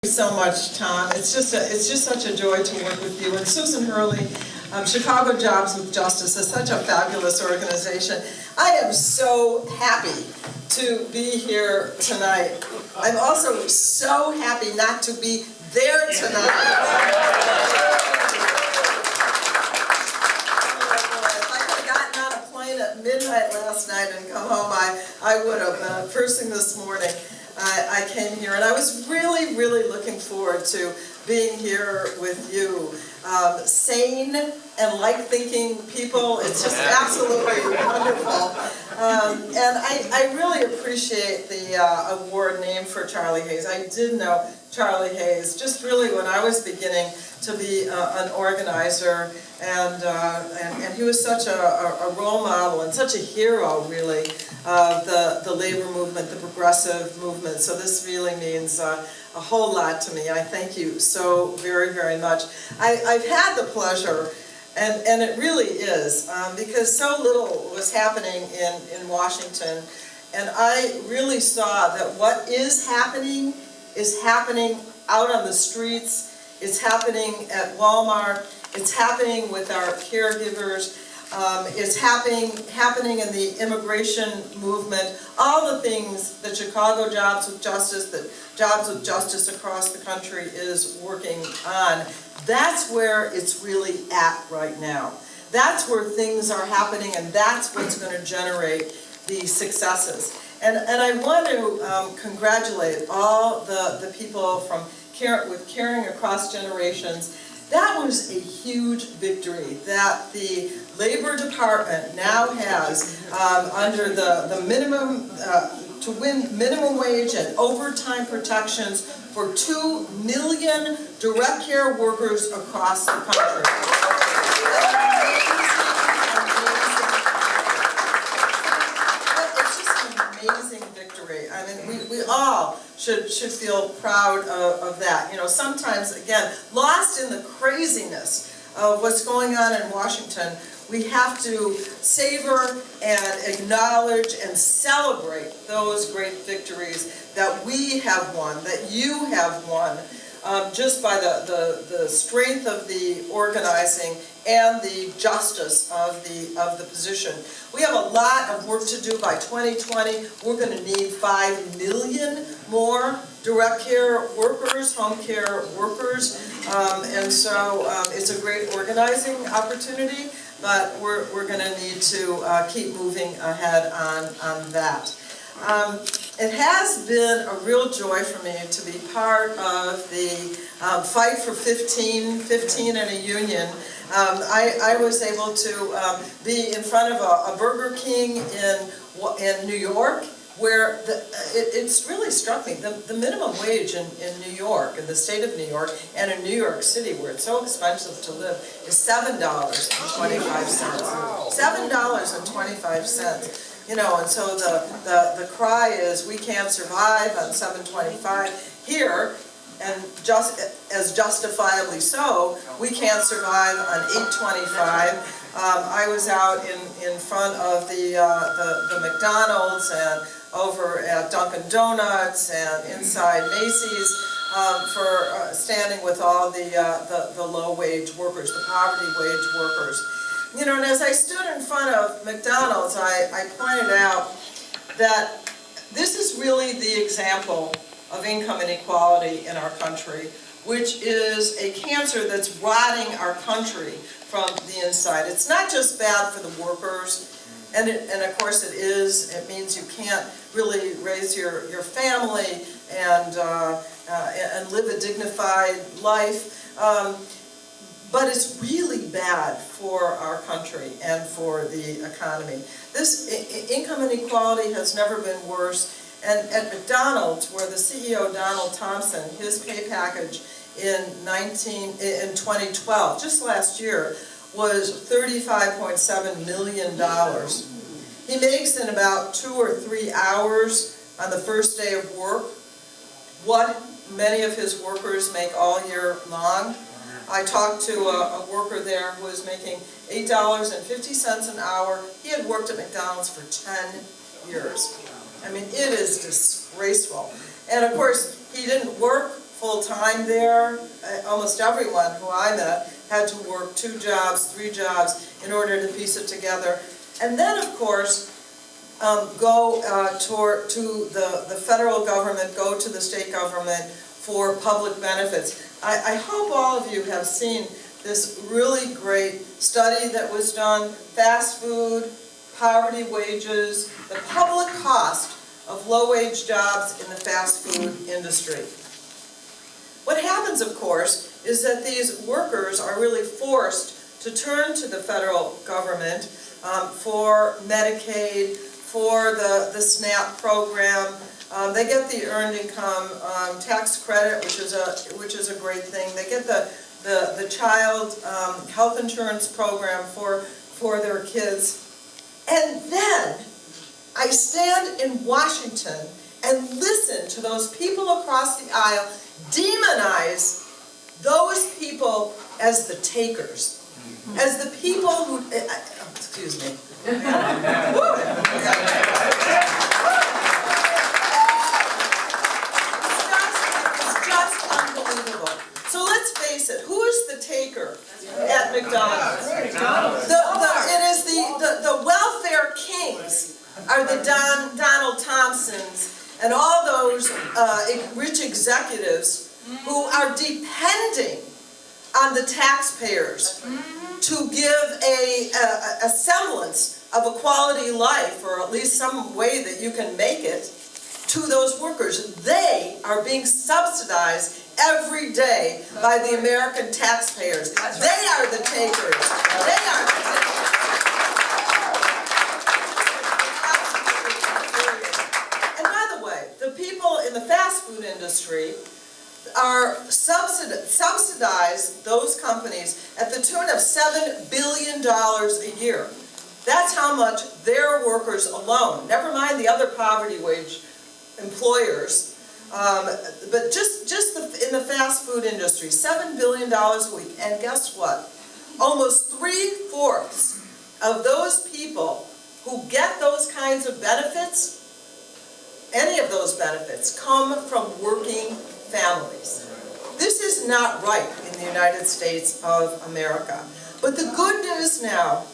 So much, Tom. It's just such a joy to work with you. And Susan Hurley, Chicago Jobs with Justice is such a fabulous organization. I am so happy to be here tonight. I'm also so happy not to be there tonight. If I had gotten on a plane at midnight last night and come home, I would have. First thing this morning, I came here, and I was really, really looking forward to being here with you. Sane and like-thinking people, it's just absolutely wonderful. And I really appreciate the award named for Charlie Hayes. I did know Charlie Hayes just really when I was beginning to be an organizer, and he was such a role model and such a hero, really, of the labor movement, the progressive movement. So this really means a whole lot to me. I thank you so very, very much. I've had the pleasure, and it really is, because so little was happening in Washington, and I really saw that what is happening out on the streets. It's happening at Walmart. It's happening with our caregivers. It's happening in the immigration movement. All the things that Chicago Jobs with Justice, that Jobs with Justice across the country is working on. That's where it's really at right now. That's where things are happening, and that's what's going to generate the successes. And I want to congratulate all the people from with Caring Across Generations. That was a huge victory that the Labor Department now has under the minimum, to win minimum wage and overtime protections for 2 million direct care workers across the country. It's just an amazing victory. I mean, we all should feel proud of that. You know, sometimes, again, lost in the craziness of what's going on in Washington, we have to savor and acknowledge and celebrate those great victories that we have won, that you have won, just by the strength of the organizing and the justice of the position. We have a lot of work to do by 2020. We're going to need 5 million more direct care workers, home care workers, and so it's a great organizing opportunity, but we're going to need to keep moving ahead on that. It has been a real joy for me to be part of the fight for 15 in a union. I was able to be in front of a Burger King in New York, where it's really struck me, the minimum wage in New York, in the state of New York, and in New York City, where it's so expensive to live, is $7.25. $7.25. You know, and so the cry is, we can't survive on $7.25 here, and just as justifiably so, we can't survive on $8.25. I was out in front of the McDonald's and over at Dunkin' Donuts and inside Macy's for standing with all the low-wage workers, the poverty wage workers. You know, and as I stood in front of McDonald's, I pointed out that this is really the example of income inequality in our country, which is a cancer that's rotting our country from the inside. It's not just bad for the workers, and of course it is. It means you can't really raise your family and live a dignified life. But it's really bad for our country and for the economy. This income inequality has never been worse. And at McDonald's, where the CEO, Donald Thompson, his pay package in 2012, just last year, was $35.7 million. He makes in about 2 or 3 hours on the first day of work what many of his workers make all year long. I talked to a worker there who was making $8.50 an hour. He had worked at McDonald's for 10 years. I mean, it is disgraceful. And of course, he didn't work full-time there. Almost everyone who I met had to work 2 jobs, 3 jobs in order to piece it together. And then, of course, go to the federal government, go to the state government for public benefits. I hope all of you have seen this really great study that was done, fast food, poverty wages, the public cost of low-wage jobs in the fast food industry. What happens, of course, is that these workers are really forced to turn to the federal government for Medicaid, for the SNAP program. They get the earned income tax credit, which is a great thing. They get the child health insurance program for their kids. And then I stand in Washington and listen to those people across the aisle demonize those people as the takers, as the people who, excuse me. It's just unbelievable. So let's face it, who is the taker at McDonald's? It is the welfare kings are the Donald Thompsons and all those rich executives who are depending on the taxpayers to give a semblance of a quality life, or at least some way that you can make it, to those workers. They are being subsidized every day by the American taxpayers. They are the takers. They are the takers. And by the way, the people in the fast food industry are subsidize those companies at the tune of $7 billion a year. That's how much their workers alone, never mind the other poverty wage employers, but just in the fast food industry, $7 billion a week. And guess what? Almost 3/4 of those people who get those kinds of benefits, any of those benefits, come from working families. This is not right in the United States of America. But the good news now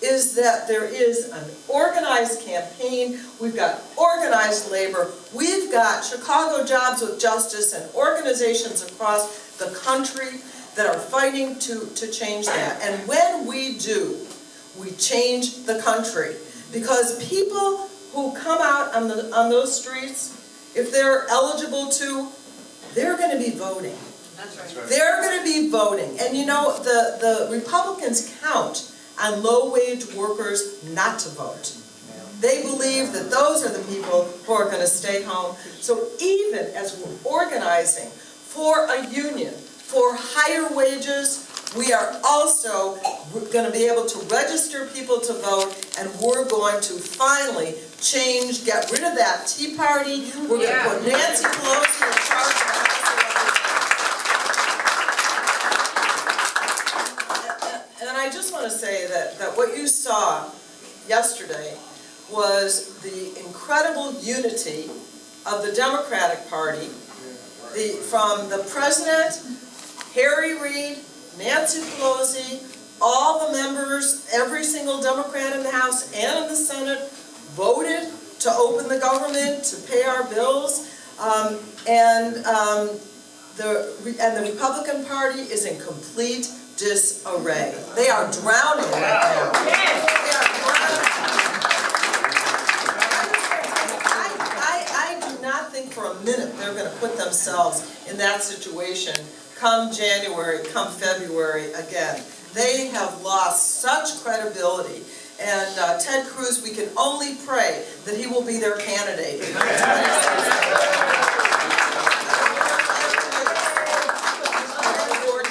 is that there is an organized campaign. We've got organized labor. We've got Chicago Jobs with Justice and organizations across the country that are fighting to change that. And when we do, we change the country. Because people who come out on those streets, if they're eligible to, they're going to be voting. That's right. They're going to be voting. And you know, the Republicans count on low-wage workers not to vote. They believe that those are the people who are going to stay home. So even as we're organizing for a union, for higher wages, we are also going to be able to register people to vote, and we're going to finally change, get rid of that Tea Party. We're going to put Nancy Pelosi in charge of the House of Representatives. And I just want to say that what you saw yesterday was the incredible unity of the Democratic Party, from the President, Harry Reid, Nancy Pelosi, all the members, every single Democrat in the House and in the Senate voted to open the government, to pay our bills, and the Republican Party is in complete disarray. They are drowning right now. They are drowning. I do not think for a minute they're going to put themselves in that situation come January, come February again. They have lost such credibility. And Ted Cruz, we can only pray that he will be their candidate.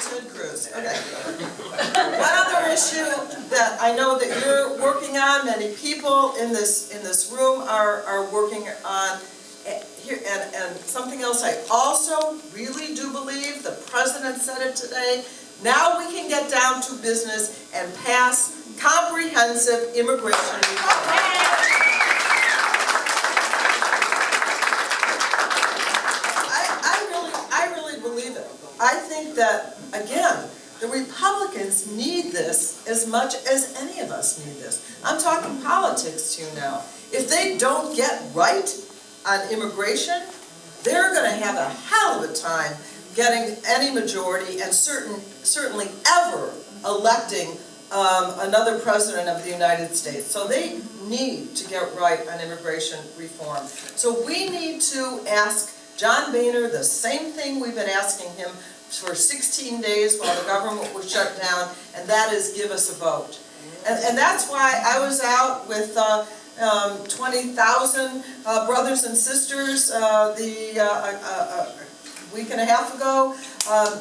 Ted Cruz. Okay. One other issue that I know that you're working on, many people in this room are working on, and something else I also really do believe, the President said it today, now we can get down to business and pass comprehensive immigration reform. I really believe I think that, again, the Republicans need this as much as any of us need this. I'm talking politics to you now. If they don't get right on immigration, they're going to have a hell of a time getting any majority and certainly ever electing another president of the United States. So they need to get right on immigration reform. So we need to ask John Boehner the same thing we've been asking him for 16 days while the government was shut down, and that is give us a vote. And that's why I was out with 20,000 brothers and sisters a week and a half ago,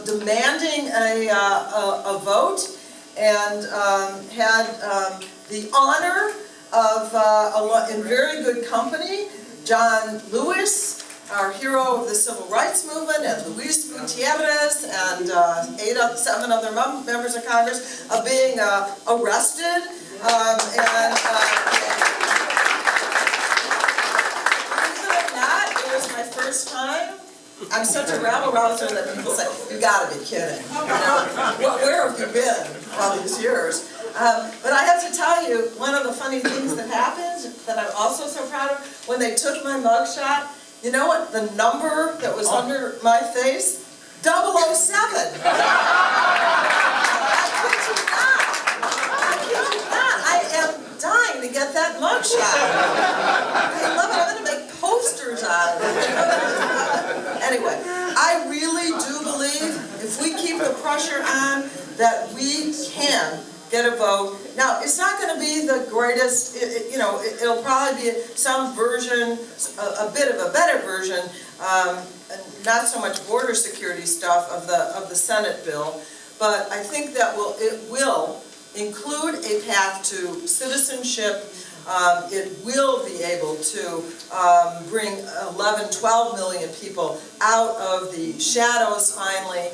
demanding a vote, and had the honor of, in very good company, John Lewis, our hero of the Civil Rights Movement, and Luis Gutierrez, and 7 other members of Congress, of being arrested, and believe it or not, it was my first time. I'm such a rabble-rouser that people say, you gotta be kidding. You know, where have you been all these years? But I have to tell you, one of the funny things that happened, that I'm also so proud of, when they took my mugshot, you know what the number that was under my face? 007. I kid you not. I kid you not. I am dying to get that mugshot. I love it. I'm going to make posters out of it. Anyway, I really do believe if we keep the pressure on, that we can get a vote. Now, it's not going to be the greatest, it'll probably be some version, a bit of a better version, not so much border security stuff of the Senate bill, but I think that it will include a path to citizenship. It will be able to bring 11, 12 million people out of the shadows finally,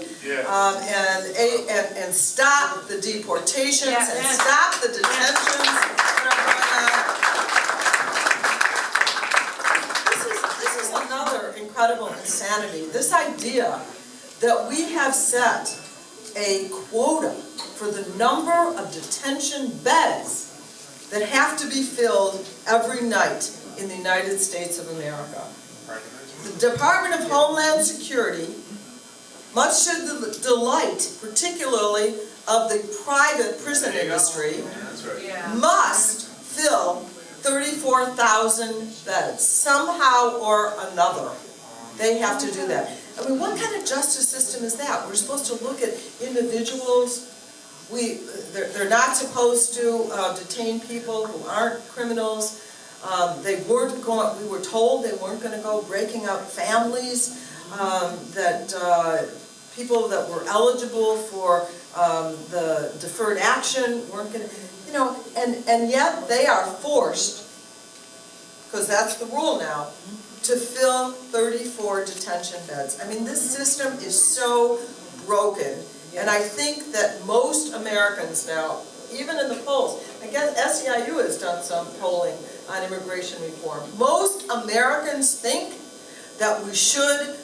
and stop the deportations and stop the detentions that are going on. This is another incredible insanity. This idea that we have set a quota for the number of detention beds that have to be filled every night in the United States of America. The Department of Homeland Security, much to the delight, particularly of the private prison industry, must fill 34,000 beds, somehow or another. They have to do that. I mean, what kind of justice system is that? We're supposed to look at individuals. They're not supposed to detain people who aren't criminals. They weren't going. We were told they weren't going to go breaking up families. That people that were eligible for the deferred action weren't going to, and yet they are forced, because that's the rule now, to fill 34 detention beds. I mean, this system is so broken. And I think that most Americans now, even in the polls, I guess SEIU has done some polling on immigration reform. Most Americans think that we should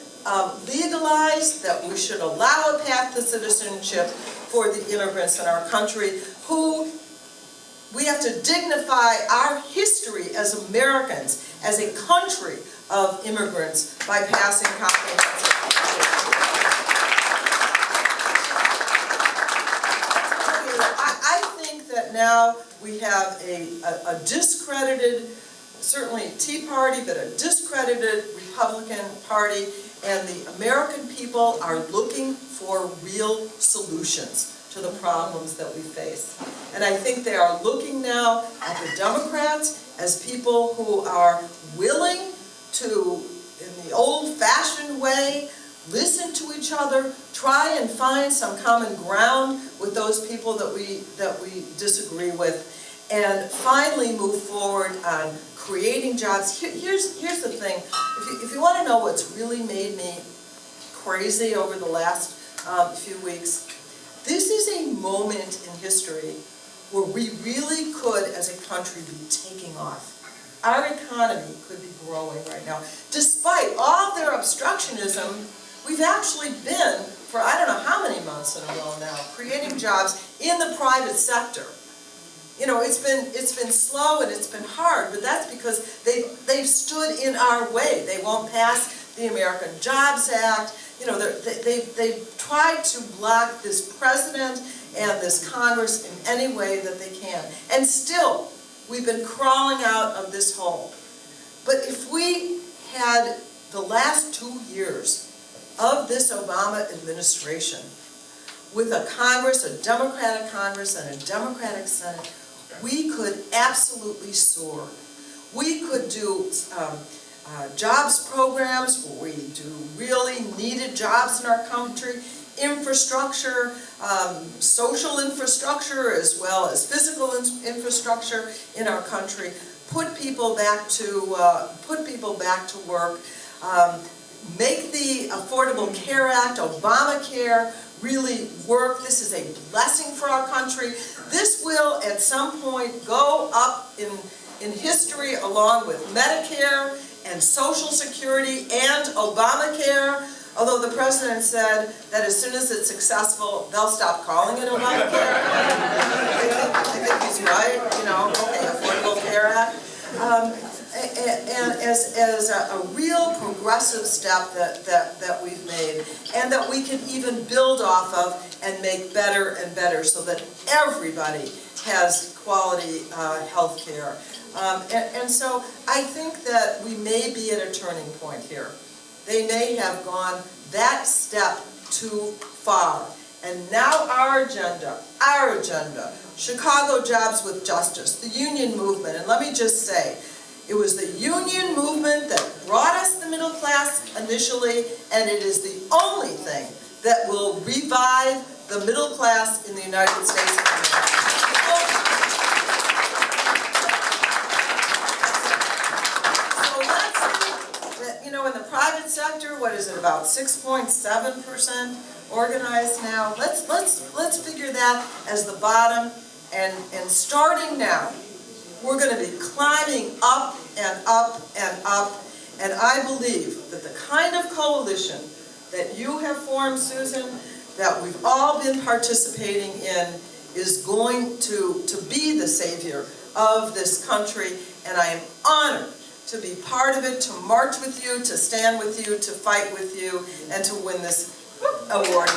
legalize, that we should allow a path to citizenship for the immigrants in our country, who we have to dignify our history as Americans, as a country of immigrants, by passing comprehensive immigration. Now we have a discredited, certainly Tea Party, but a discredited Republican Party, and the American people are looking for real solutions to the problems that we face. And I think they are looking now at the Democrats as people who are willing to, in the old-fashioned way, listen to each other, try and find some common ground with those people that we disagree with, and finally move forward on creating jobs. Here's the thing. If you want to know what's really made me crazy over the last few weeks, this is a moment in history where we really could, as a country, be taking off. Our economy could be growing right now. Despite all their obstructionism, we've actually been, for I don't creating jobs in the private sector. You know, it's been slow and it's been hard, but that's because they've stood in our way. They won't pass the American Jobs Act. You know, they've tried to block this president and this Congress in any way that they can. And still, we've been crawling out of this hole. But if we had the last 2 years of this Obama administration with a Congress, a Democratic Congress and a Democratic Senate, we could absolutely soar. We could do jobs programs where we do really needed jobs in our country, infrastructure, social infrastructure as well as physical infrastructure in our country, put people back to work, make the Affordable Care Act, Obamacare, really work. This is a blessing for our country. This will at some point go up in history along with Medicare and Social Security and Obamacare, although the president said that as soon as it's successful, they'll stop calling it Obamacare. I think he's right, you know, okay, Affordable Care Act. And as a real progressive step that we've made, and that we can even build off of and make better and better so that everybody has quality health care. And so I think that we may be at a turning point here. They may have gone that step too far. And now our agenda, Chicago Jobs with Justice, the union movement, and let me just say, it was the union movement that brought us the middle class initially, and it is the only thing that will revive the middle class in the United States of America. So let's see that, you know, in the private sector, what is it, about 6.7% organized now? Let's figure that as the bottom, and starting now, we're going to be climbing up and up and up, and I believe that the kind of coalition that you have formed, Susan, that we've all been participating in, is going to be the savior of this country, and I am honored to be part of it, to march with you, to stand with you, to fight with you, and to win this award.